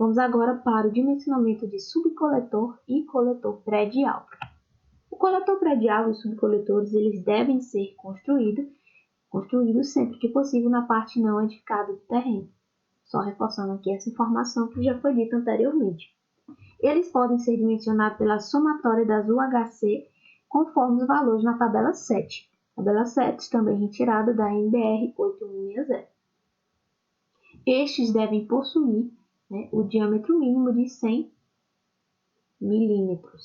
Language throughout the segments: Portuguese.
Vamos agora para o dimensionamento de subcoletor e coletor predial. O coletor predial e os subcoletores eles devem ser construídos sempre que possível na parte não edificada do terreno. Só reforçando aqui essa informação que já foi dita anteriormente. Eles podem ser dimensionados pela somatória das UHC conforme os valores na tabela 7. Tabela 7 também retirada da NBR 8160. Estes devem possuir o diâmetro mínimo de 100 milímetros.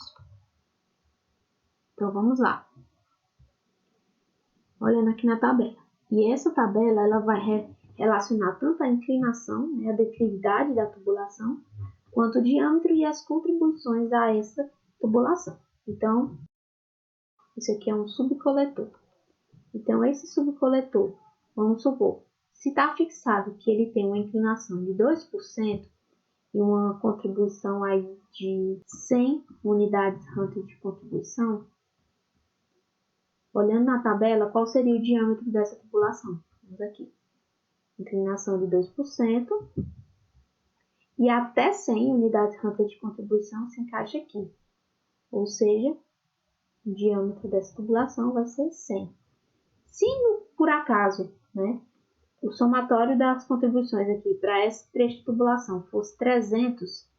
Então, vamos lá. Olhando aqui na tabela. E essa tabela ela vai relacionar tanto a inclinação, a declividade da tubulação, quanto o diâmetro e as contribuições a essa tubulação. Então, esse aqui é um subcoletor. Então, esse subcoletor, vamos supor, se está fixado que ele tem uma inclinação de 2% e uma contribuição aí de 100 unidades Hunter de contribuição, olhando na tabela, qual seria o diâmetro dessa tubulação? Vamos aqui. Inclinação de 2% e até 100 unidades Hunter de contribuição se encaixa aqui. Ou seja, o diâmetro dessa tubulação vai ser 100. Se por acaso, o somatório das contribuições aqui para esse trecho de tubulação fosse 300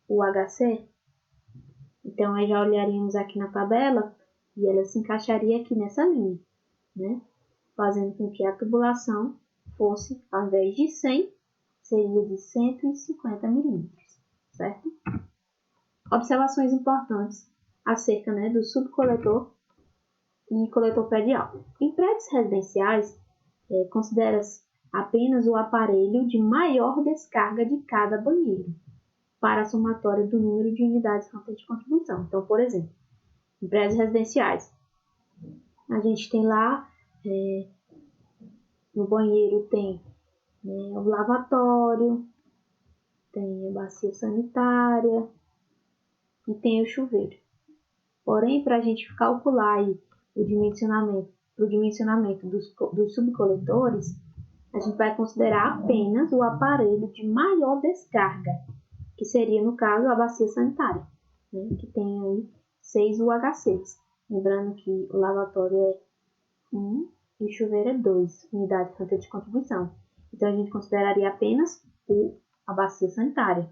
UHC, então aí já olharíamos aqui na tabela e ela se encaixaria aqui nessa linha, fazendo com que a tubulação fosse, ao invés de 100, seria de 150 milímetros, certo? Observações importantes acerca do subcoletor e coletor predial. Em prédios residenciais, considera-se apenas o aparelho de maior descarga de cada banheiro para a somatória do número de unidades de contribuição. Então, por exemplo, em prédios residenciais, a gente tem lá, no banheiro tem o lavatório, tem a bacia sanitária e tem o chuveiro. Porém, para a gente calcular aí o dimensionamento dos subcoletores, a gente vai considerar apenas o aparelho de maior descarga, que seria, no caso, a bacia sanitária, que tem aí 6 UHCs. Lembrando que o lavatório é 1 e o chuveiro é 2 unidades de contribuição. Então, a gente consideraria apenas a bacia sanitária.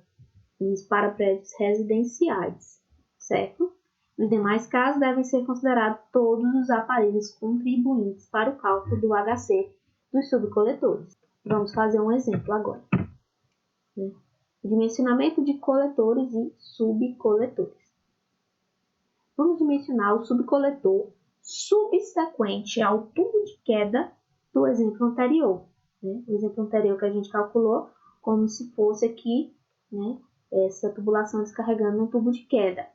Isso para prédios residenciais, certo? Nos demais casos, devem ser considerados todos os aparelhos contribuintes para o cálculo do HC dos subcoletores. Vamos fazer um exemplo agora. Dimensionamento de coletores e subcoletores. Vamos dimensionar o subcoletor subsequente ao tubo de queda do exemplo anterior. O exemplo anterior que a gente calculou como se fosse aqui, essa tubulação descarregando um tubo de queda.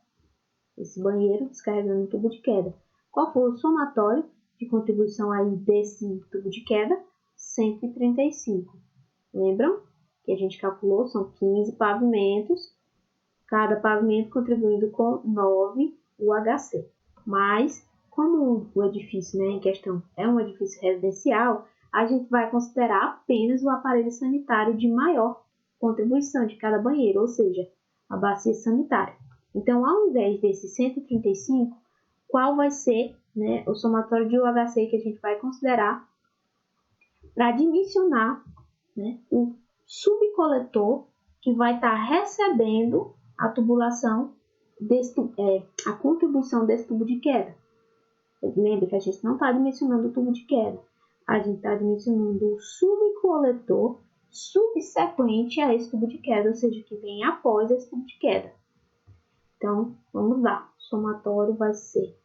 Esse banheiro descarregando um tubo de queda. Qual foi o somatório de contribuição aí desse tubo de queda? 135. Lembram que a gente calculou? São 15 pavimentos, cada pavimento contribuindo com 9 UHC. Mas, como o edifício em questão é um edifício residencial, a gente vai considerar apenas o aparelho sanitário de maior contribuição de cada banheiro, ou seja, a bacia sanitária. Então, ao invés desse 135, qual vai ser o somatório de UHC que a gente vai considerar para dimensionar o subcoletor que vai estar recebendo a tubulação, a contribuição desse tubo de queda. Lembra que a gente não está dimensionando o tubo de queda, a gente está dimensionando o subcoletor subsequente a esse tubo de queda, ou seja, que vem após esse tubo de queda. Então, vamos lá. O somatório vai ser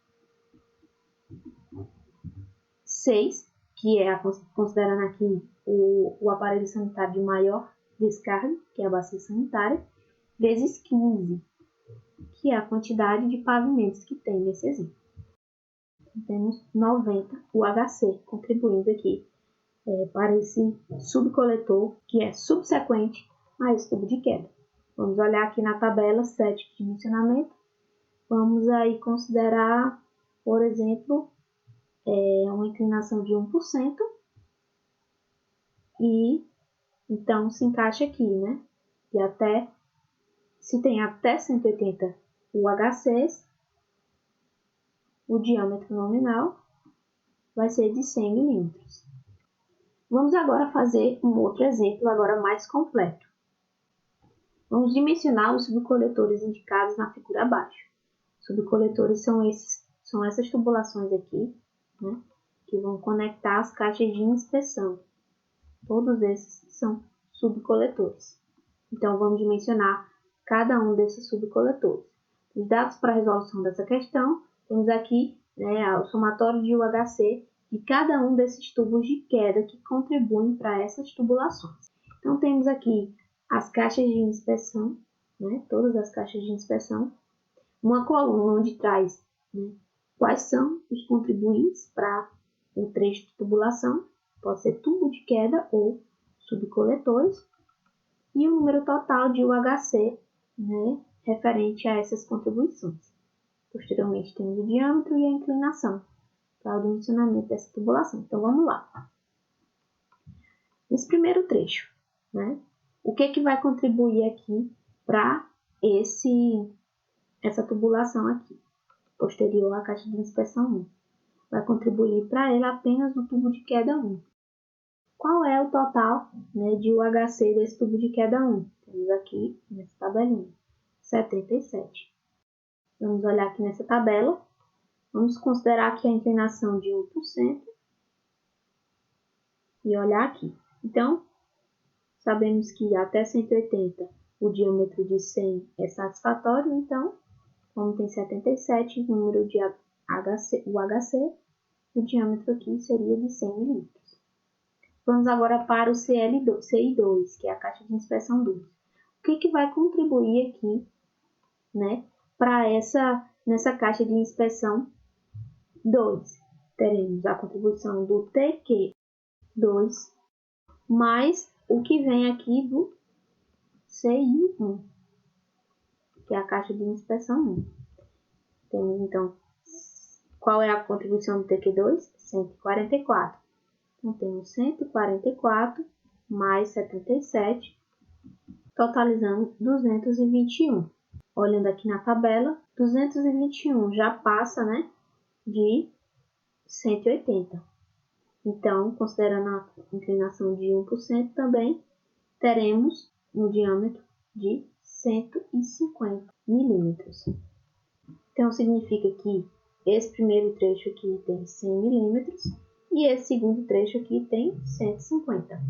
6, que é considerando aqui o aparelho sanitário de maior descarga, que é a bacia sanitária, vezes 15, que é a quantidade de pavimentos que tem nesse exemplo. Temos 90 UHC contribuindo aqui para esse subcoletor, que é subsequente a esse tubo de queda. Vamos olhar aqui na tabela 7 de dimensionamento. Vamos aí considerar, por exemplo, uma inclinação de 1%. E então se encaixa aqui, e até Se tem até 180 UHCs, o diâmetro nominal vai ser de 100 milímetros. Vamos agora fazer um outro exemplo, agora mais completo. Vamos dimensionar os subcoletores indicados na figura abaixo. Subcoletores são essas tubulações aqui, né, que vão conectar as caixas de inspeção. Todos esses são subcoletores. Então, vamos dimensionar cada um desses subcoletores. Os dados para a resolução dessa questão, temos aqui, né, o somatório de UHC de cada um desses tubos de queda que contribuem para essas tubulações. Então, temos aqui as caixas de inspeção, né, todas as caixas de inspeção, uma coluna onde traz, né, quais são os contribuintes para o trecho de tubulação, pode ser tubo de queda ou subcoletores, e o número total de UHC, né, referente a essas contribuições. Posteriormente temos o diâmetro e a inclinação para o dimensionamento dessa tubulação. Então vamos lá. Nesse primeiro trecho, né, o que vai contribuir aqui para essa tubulação aqui, posterior à caixa de inspeção 1? Vai contribuir para ela apenas o tubo de queda 1. Qual é o total, né, de UHC desse tubo de queda 1? Temos aqui nessa tabelinha, 77. Vamos olhar aqui nessa tabela. Vamos considerar aqui a inclinação de 1% e olhar aqui. Então, sabemos que até 180 o diâmetro de 100 é satisfatório, então, como tem 77, o número de UHC, o diâmetro aqui seria de 100 milímetros. Vamos agora para o CI2, que é a caixa de inspeção 2. O que vai contribuir aqui, né, para nessa caixa de inspeção 2? Teremos a contribuição do TQ2 mais o que vem aqui do CI1, que é a caixa de inspeção 1. Temos então, qual é a contribuição do TQ2? 144. Então, temos 144 mais 77, totalizando 221. Olhando aqui na tabela, 221 já passa, né, de 180. Então, considerando a inclinação de 1% também, teremos um diâmetro de 150 milímetros. Então, significa que esse primeiro trecho aqui tem 100 milímetros e esse segundo trecho aqui tem 150.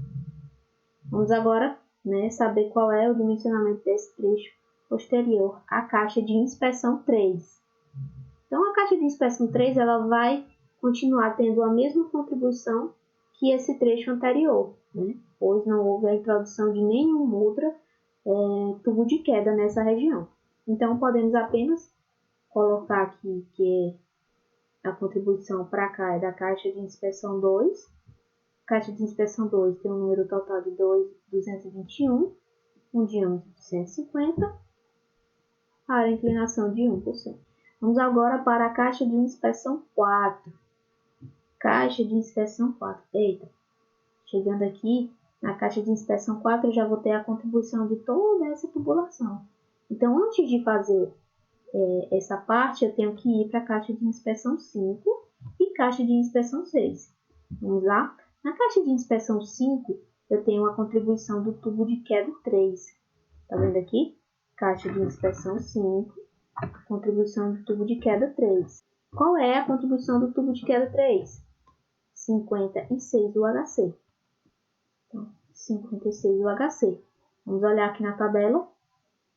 Vamos agora, né, saber qual é o dimensionamento desse trecho posterior à caixa de inspeção 3. Então, a caixa de inspeção 3 ela vai continuar tendo a mesma contribuição que esse trecho anterior, né, pois não houve a introdução de nenhum outro tubo de queda nessa região. Então, podemos apenas colocar aqui que a contribuição para cá é da caixa de inspeção 2. A caixa de inspeção 2 tem um número total de 221, um diâmetro de 150, a inclinação de 1%. Vamos agora para a caixa de inspeção 4. Caixa de inspeção 4. Eita, chegando aqui na caixa de inspeção 4, eu já vou ter a contribuição de toda essa tubulação. Então, antes de fazer essa parte, eu tenho que ir para a caixa de inspeção 5 e caixa de inspeção 6. Vamos lá? Na caixa de inspeção 5, eu tenho a contribuição do tubo de queda 3. Tá vendo aqui? Caixa de inspeção 5, contribuição do tubo de queda 3. Qual é a contribuição do tubo de queda 3? 56 UHC. Então, 56 UHC. Vamos olhar aqui na tabela.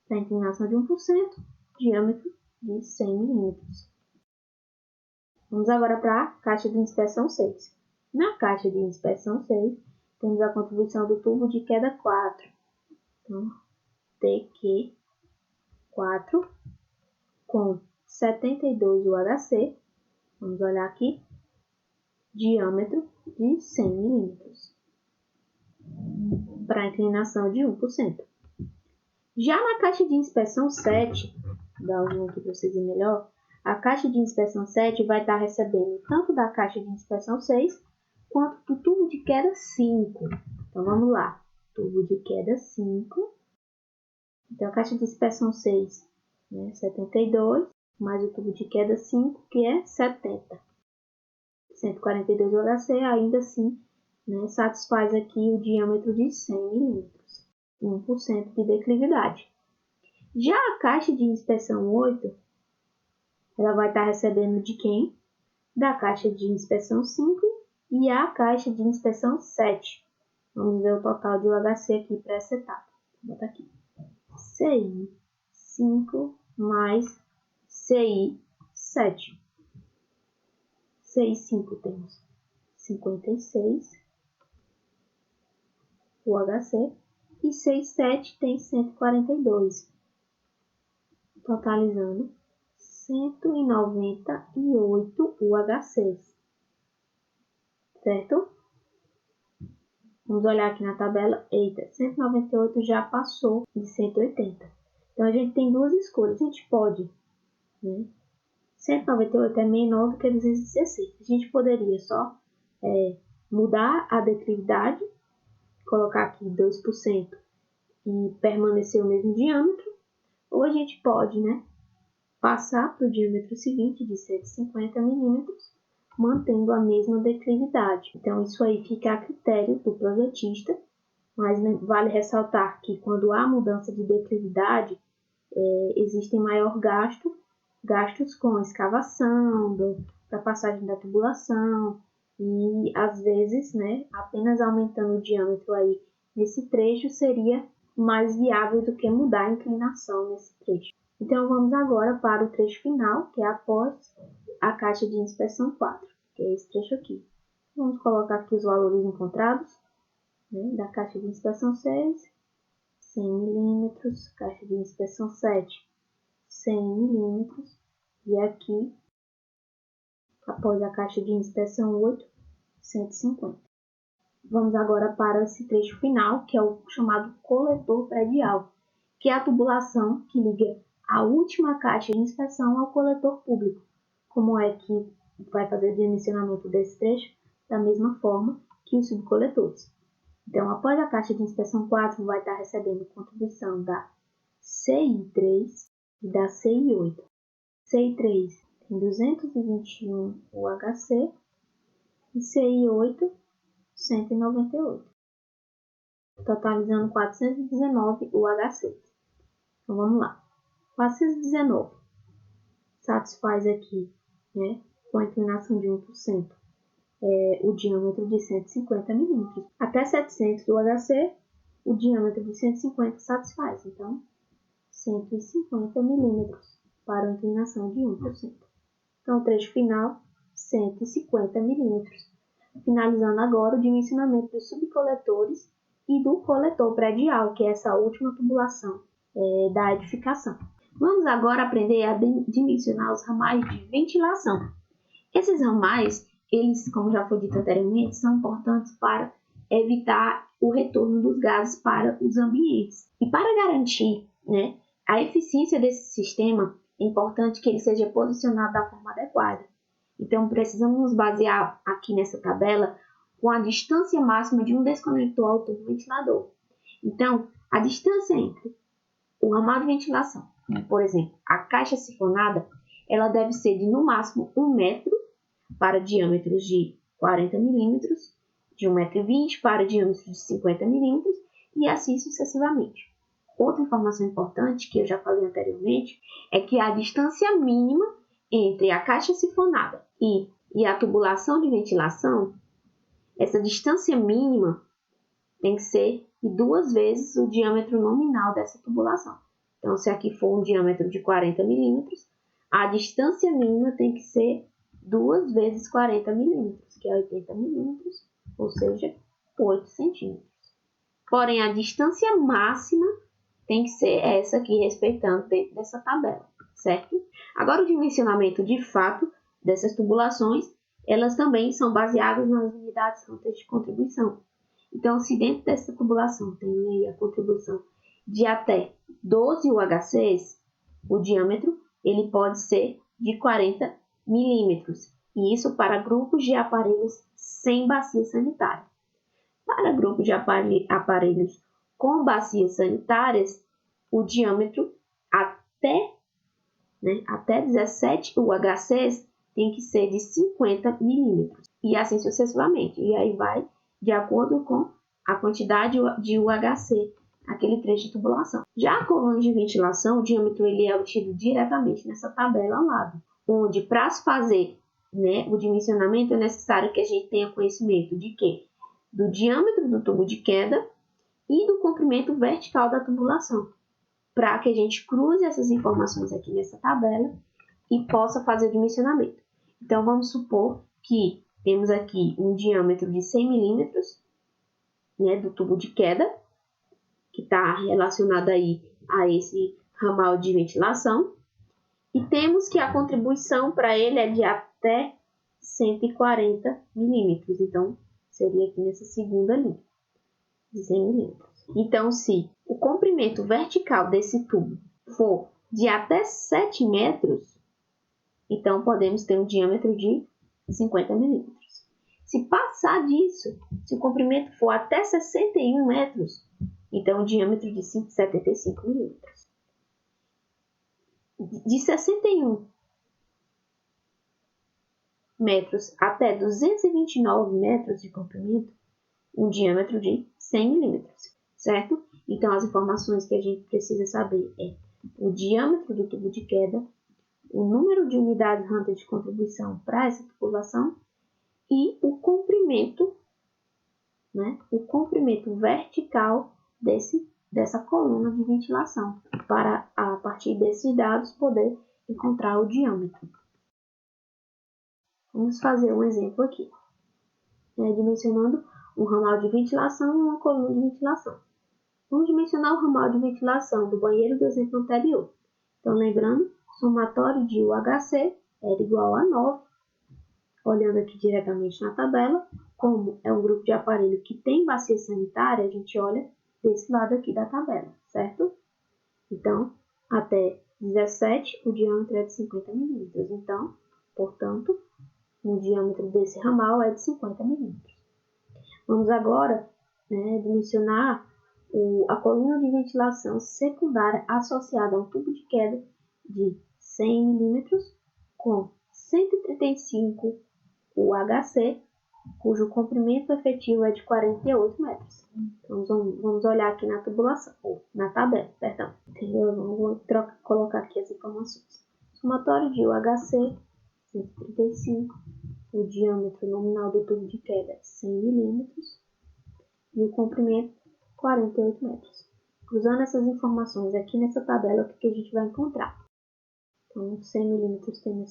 A inclinação de 1%, diâmetro de 100 milímetros. Vamos agora para a caixa de inspeção 6. Na caixa de inspeção 6, temos a contribuição do tubo de queda 4. Então, TQ4 com 72 UHC. Vamos olhar aqui. Diâmetro de 100 milímetros. Para a inclinação de 1%. Já na caixa de inspeção 7, dá um zoom aqui para vocês verem melhor, a caixa de inspeção 7 vai estar recebendo tanto da caixa de inspeção 6, quanto do tubo de queda 5. Então, vamos lá. Tubo de queda 5 Então, a caixa de inspeção 6, né, 72, mais o tubo de queda 5, que é 70. 142 UHC, ainda assim, né, satisfaz aqui o diâmetro de 100 milímetros, 1% de declividade. Já a caixa de inspeção 8, ela vai estar recebendo de quem? Da caixa de inspeção 5 e a caixa de inspeção 7. Vamos ver o total de UHC aqui para essa etapa. Vou botar aqui. CI 5 mais CI 7. CI 5 temos 56 UHC e CI 7 tem 142, totalizando 198 UHCs, certo? Vamos olhar aqui na tabela. Eita, 198 já passou de 180. Então, a gente tem duas escolhas. A gente pode, né? 198 é menor do que 216. A gente poderia só mudar a declividade, colocar aqui 2% e permanecer o mesmo diâmetro. Ou a gente pode, né, passar para o diâmetro seguinte de 150 milímetros, mantendo a mesma declividade. Então, isso aí fica a critério do projetista, mas vale ressaltar que quando há mudança de declividade, existem maior gastos com a escavação, da passagem da tubulação, e às vezes, né, apenas aumentando o diâmetro aí nesse trecho seria mais viável do que mudar a inclinação nesse trecho. Então, vamos agora para o trecho final, que é após a caixa de inspeção 4, que é esse trecho aqui. Vamos colocar aqui os valores encontrados, né, da caixa de inspeção 6, 100 milímetros, caixa de inspeção 7, 100 milímetros, e aqui, após a caixa de inspeção 8, 150. Vamos agora para esse trecho final, que é o chamado coletor predial, que é a tubulação que liga a última caixa de inspeção ao coletor público. Como é que vai fazer o dimensionamento desse trecho? Da mesma forma que os subcoletores. Então, após a caixa de inspeção 4, vai estar recebendo contribuição da CI3 e da CI8. CI3 tem 221 UHC e CI8 198, totalizando 419 UHC. Então, vamos lá. 419 satisfaz aqui, né, com a inclinação de 1%, o diâmetro de 150 milímetros. Até 700 UHC, o diâmetro de 150 satisfaz. Então, 150 milímetros para a inclinação de 1%. Então, o trecho final, 150 milímetros. Finalizando agora o dimensionamento dos subcoletores e do coletor predial, que é essa última tubulação da edificação. Vamos agora aprender a dimensionar os ramais de ventilação. Esses ramais, eles, como já foi dito anteriormente, são importantes para evitar o retorno dos gases para os ambientes. E para garantir, né, a eficiência desse sistema, é importante que ele seja posicionado da forma adequada. Então, precisamos nos basear aqui nessa tabela com a distância máxima de um desconector ao tubo ventilador. Então, a distância entre o ramal de ventilação, por exemplo, a caixa sifonada, ela deve ser de no máximo 1 metro para diâmetros de 40 milímetros, de 1,20 m para diâmetros de 50 milímetros e assim sucessivamente. Outra informação importante que eu já falei anteriormente é que a distância mínima entre a caixa sifonada e a tubulação de ventilação, essa distância mínima tem que ser de 2 vezes o diâmetro nominal dessa tubulação. Então, se aqui for um diâmetro de 40 milímetros, a distância mínima tem que ser 2 vezes 40 milímetros, que é 80 milímetros, ou seja, 8 centímetros. Porém, a distância máxima tem que ser essa aqui, respeitando dentro dessa tabela, certo? Agora, o dimensionamento de fato dessas tubulações, elas também são baseadas nas unidades de contribuição. Então, se dentro dessa tubulação tem aí a contribuição de até 12 UHCs, o diâmetro ele pode ser de 40 milímetros, e isso para grupos de aparelhos sem bacia sanitária. Para grupos de aparelhos com bacias sanitárias, o diâmetro até 17, o HC tem que ser de 50 milímetros. E assim sucessivamente. E aí vai de acordo com a quantidade de UHC, aquele trecho de tubulação. Já a coluna de ventilação, o diâmetro ele é obtido diretamente nessa tabela ao lado, onde para se fazer, né, o dimensionamento é necessário que a gente tenha conhecimento de quê? Do diâmetro do tubo de queda e do comprimento vertical da tubulação, para que a gente cruze essas informações aqui nessa tabela e possa fazer o dimensionamento. Então, vamos supor que temos aqui um diâmetro de 100 milímetros, né, do tubo de queda, que está relacionado aí a esse ramal de ventilação, e temos que a contribuição para ele é de até 140 milímetros. Então, seria aqui nessa segunda linha, de 100 milímetros. Então, se o comprimento vertical desse tubo for de até 7 metros, então podemos ter um diâmetro de 50 milímetros. Se passar disso, se o comprimento for até 61 metros, então o diâmetro de 75 milímetros. De 61 metros até 229 metros de comprimento, um diâmetro de 100 milímetros, certo? Então, as informações que a gente precisa saber é o diâmetro do tubo de queda, o número de unidades Hunter de contribuição para essa tubulação e o comprimento, né? O comprimento vertical dessa coluna de ventilação, para, a partir desses dados, poder encontrar o diâmetro. Vamos fazer um exemplo aqui, né? Dimensionando um ramal de ventilação e uma coluna de ventilação. Vamos dimensionar o ramal de ventilação do banheiro do exemplo anterior. Então, lembrando, somatório de UHC era igual a 9. Olhando aqui diretamente na tabela, como é um grupo de aparelho que tem bacia sanitária, a gente olha desse lado aqui da tabela, certo? Então, até 17, o diâmetro é de 50 milímetros. Então, portanto, o diâmetro desse ramal é de 50 milímetros. Vamos agora, né, dimensionar a coluna de ventilação secundária associada a um tubo de queda de 100 milímetros com 135 UHC, cujo comprimento efetivo é de 48 metros. Então, vamos olhar aqui na tubulação, ou na tabela, perdão. Entendeu? Vamos colocar aqui as informações. Somatório de UHC, 135, o diâmetro nominal do tubo de queda, 100 milímetros, e o comprimento, 48 metros. Cruzando essas informações aqui nessa tabela, o que a gente vai encontrar? Então, 100 milímetros tem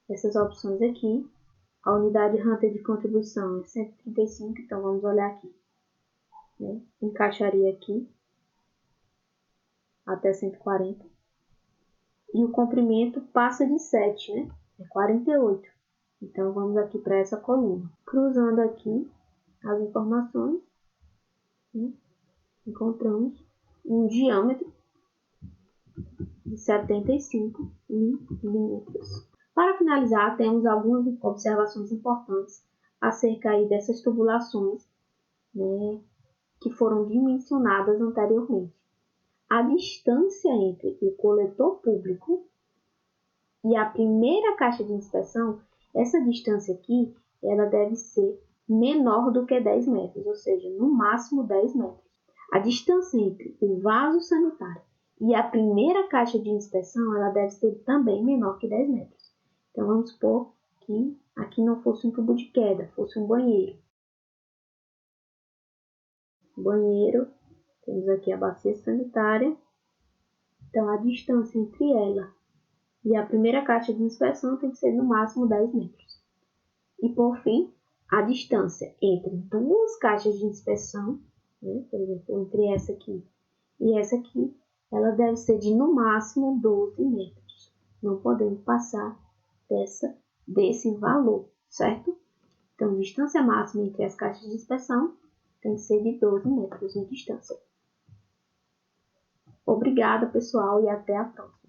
essas opções aqui. A unidade Hunter de contribuição é 135, então vamos olhar aqui, né? Encaixaria aqui até 140. E o comprimento passa de 7, né? É 48. Então vamos aqui para essa coluna. Cruzando aqui as informações, né? Encontramos um diâmetro de 75 milímetros. Para finalizar, temos algumas observações importantes acerca aí dessas tubulações, né, que foram dimensionadas anteriormente. A distância entre o coletor público e a primeira caixa de inspeção, essa distância aqui, ela deve ser menor do que 10 metros, ou seja, no máximo 10 metros. A distância entre o vaso sanitário e a primeira caixa de inspeção, ela deve ser também menor que 10 metros. Então, vamos supor que aqui não fosse um tubo de queda, fosse um banheiro. Banheiro, temos aqui a bacia sanitária. Então, a distância entre ela e a primeira caixa de inspeção tem que ser no máximo 10 metros. E, por fim, a distância entre duas caixas de inspeção, né, por exemplo, entre essa aqui e essa aqui, ela deve ser de no máximo 12 metros. Não podemos passar desse valor, certo? Então, distância máxima entre as caixas de inspeção tem que ser de 12 metros de distância. Obrigada, pessoal, e até a próxima.